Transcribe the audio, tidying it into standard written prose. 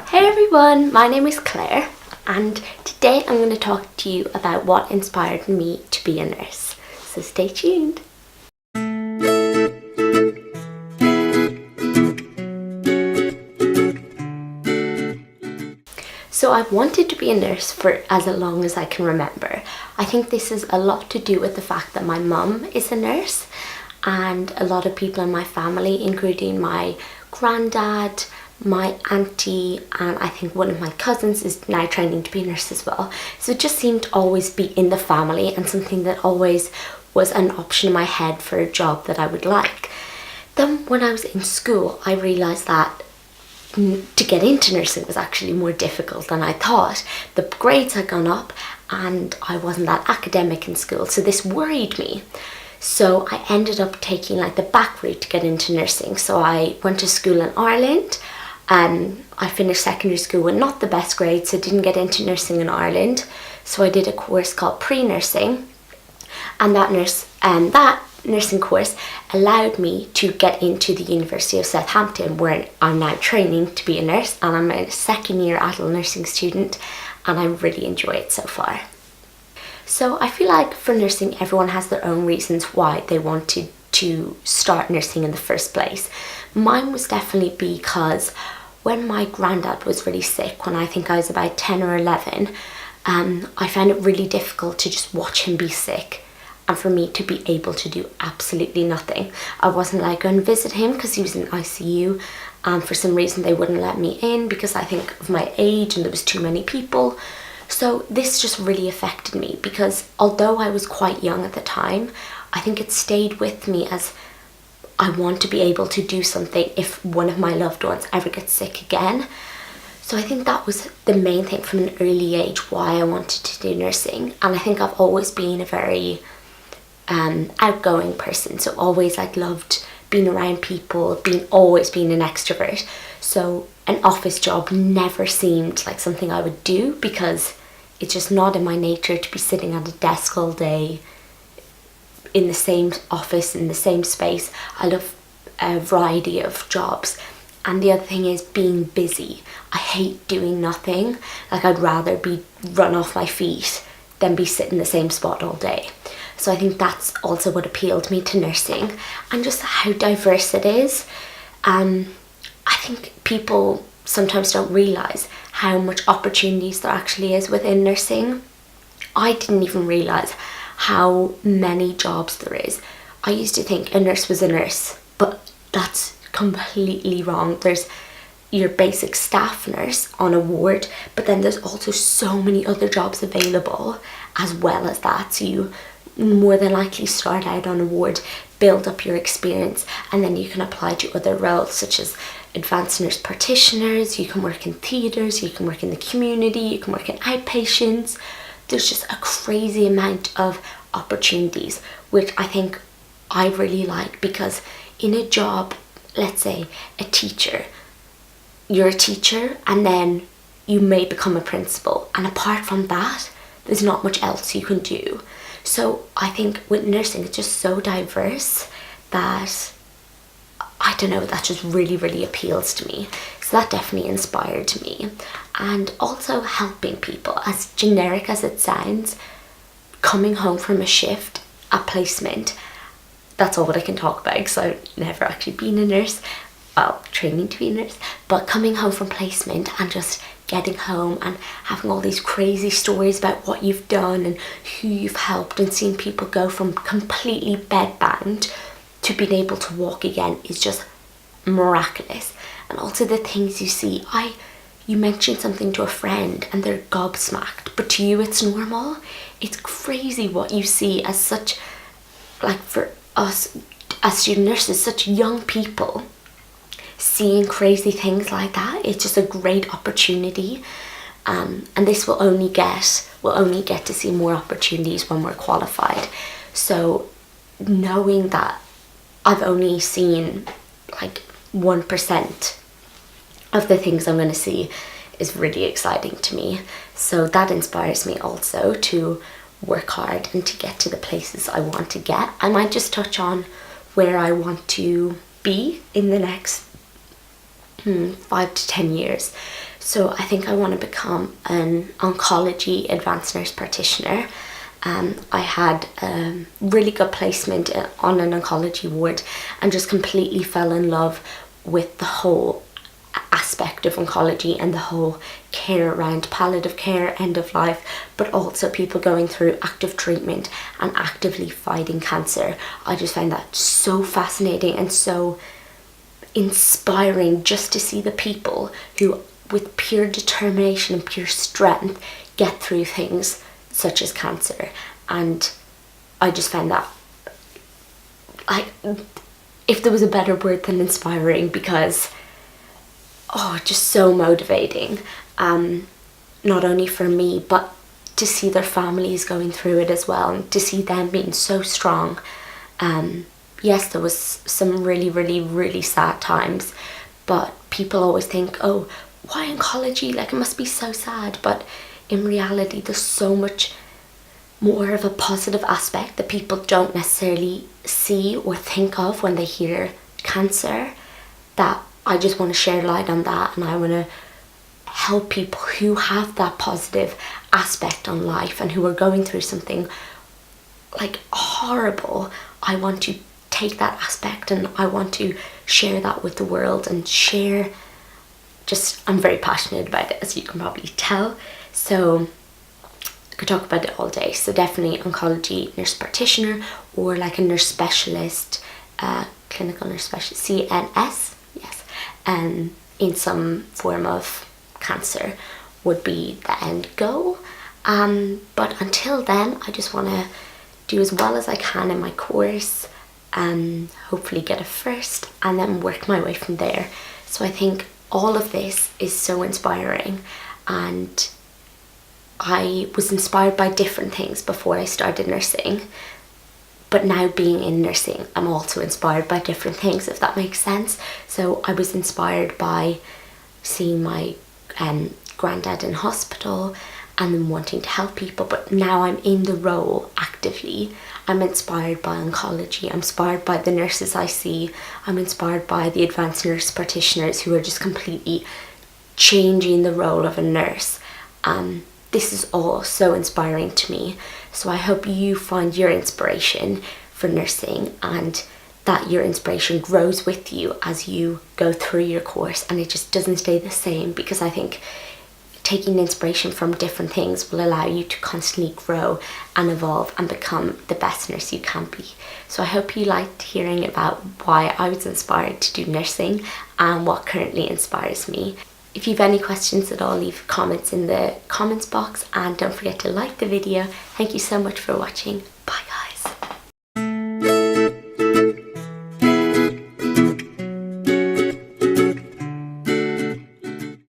Hey everyone, my name is Claire and today I'm going to talk to you about what inspired me to be a nurse. So stay tuned. So I've wanted to be a nurse for as long as I can remember. I think this is a lot to do with the fact that my mum is a nurse and a lot of people in my family, including my granddad, my auntie, and I think one of my cousins is now training to be a nurse as well. So it just seemed to always be in the family and something that always was an option in my head for a job that I would like. Then when I was in school, I realised that to get into nursing was actually more difficult than I thought. The grades had gone up and I wasn't that academic in school, so this worried me. So I ended up taking like the back route to get into nursing. So I went to school in Ireland. I finished secondary school with not the best grades, so didn't get into nursing in Ireland. So I did a course called pre-nursing, and that nursing course allowed me to get into the University of Southampton, where I'm now training to be a nurse, and I'm a second year adult nursing student, and I really enjoy it so far. So I feel like for nursing, everyone has their own reasons why they wanted to start nursing in the first place. Mine was definitely because when my granddad was really sick, when I think I was about 10 or 11, I found it really difficult to just watch him be sick and for me to be able to do absolutely nothing. I wasn't like going to visit him because he was in ICU, and for some reason they wouldn't let me in because I think of my age and there was too many people. So this just really affected me because although I was quite young at the time, I think it stayed with me as I want to be able to do something if one of my loved ones ever gets sick again. So I think that was the main thing from an early age why I wanted to do nursing. And I think I've always been a very outgoing person, so always like loved being around people, always being an extrovert. So an office job never seemed like something I would do because it's just not in my nature to be sitting at a desk all day in the same office, in the same space. I love a variety of jobs. And the other thing is being busy. I hate doing nothing. Like I'd rather be run off my feet than be sitting in the same spot all day. So I think that's also what appealed me to nursing, and just how diverse it is. I think people sometimes don't realise how much opportunities there actually is within nursing. I didn't even realise how many jobs there is. I used to think a nurse was a nurse, but that's completely wrong. There's your basic staff nurse on a ward, but then there's also so many other jobs available as well as that. So you more than likely start out on a ward, build up your experience, and then you can apply to other roles such as advanced nurse practitioners. You can work in theatres, you can work in the community, you can work in outpatients. There's just a crazy amount of opportunities, which I think I really like, because in a job, let's say a teacher, you're a teacher and then you may become a principal, and apart from that there's not much else you can do. So I think with nursing it's just so diverse that I don't know, that just really appeals to me. So that definitely inspired me. And also helping people, as generic as it sounds, coming home from a shift, a placement, that's all that I can talk about because I've never actually been a nurse, well, training to be a nurse, but coming home from placement and just getting home and having all these crazy stories about what you've done and who you've helped, and seeing people go from completely bedbound to being able to walk again is just miraculous. And also the things you see, you mention something to a friend and they're gobsmacked, but to you it's normal. It's crazy what you see as such, like for us as student nurses, such young people, seeing crazy things like that. It's just a great opportunity, and this will only get to see more opportunities when we're qualified. So knowing that I've only seen like 1% of the things I'm going to see is really exciting to me. So that inspires me also to work hard and to get to the places I want to get. I might just touch on where I want to be in the next 5 to 10 years. So I think I want to become an oncology advanced nurse practitioner. I had a really good placement on an oncology ward and just completely fell in love with the whole aspect of oncology and the whole care around palliative care, end of life, but also people going through active treatment and actively fighting cancer. I just find that so fascinating and so inspiring, just to see the people who with pure determination and pure strength get through things such as cancer. And I just find that, like, if there was a better word than inspiring, because just so motivating, not only for me but to see their families going through it as well, and to see them being so strong. Yes, there was some really, really, really sad times, but people always think, oh, why oncology? Like, it must be so sad. But in reality, there's so much more of a positive aspect that people don't necessarily see or think of when they hear cancer, that I just want to share light on that, and I want to help people who have that positive aspect on life and who are going through something like horrible. I want to take that aspect and I want to share that with the world and share, just, I'm very passionate about it, as you can probably tell. So I could talk about it all day. So definitely oncology nurse practitioner, or like a nurse specialist, clinical nurse specialist, CNS, yes, in some form of cancer would be the end goal. But until then, I just want to do as well as I can in my course, hopefully get a first, and then work my way from there. So I think all of this is so inspiring, and I was inspired by different things before I started nursing, but now being in nursing, I'm also inspired by different things, if that makes sense. So I was inspired by seeing my granddad in hospital and then wanting to help people, but now I'm in the role actively. I'm inspired by oncology, I'm inspired by the nurses I see, I'm inspired by the advanced nurse practitioners who are just completely changing the role of a nurse. This is all so inspiring to me. So I hope you find your inspiration for nursing, and that your inspiration grows with you as you go through your course, and it just doesn't stay the same, because I think taking inspiration from different things will allow you to constantly grow and evolve and become the best nurse you can be. So I hope you liked hearing about why I was inspired to do nursing and what currently inspires me. If you have any questions at all, leave comments in the comments box, and don't forget to like the video. Thank you so much for watching.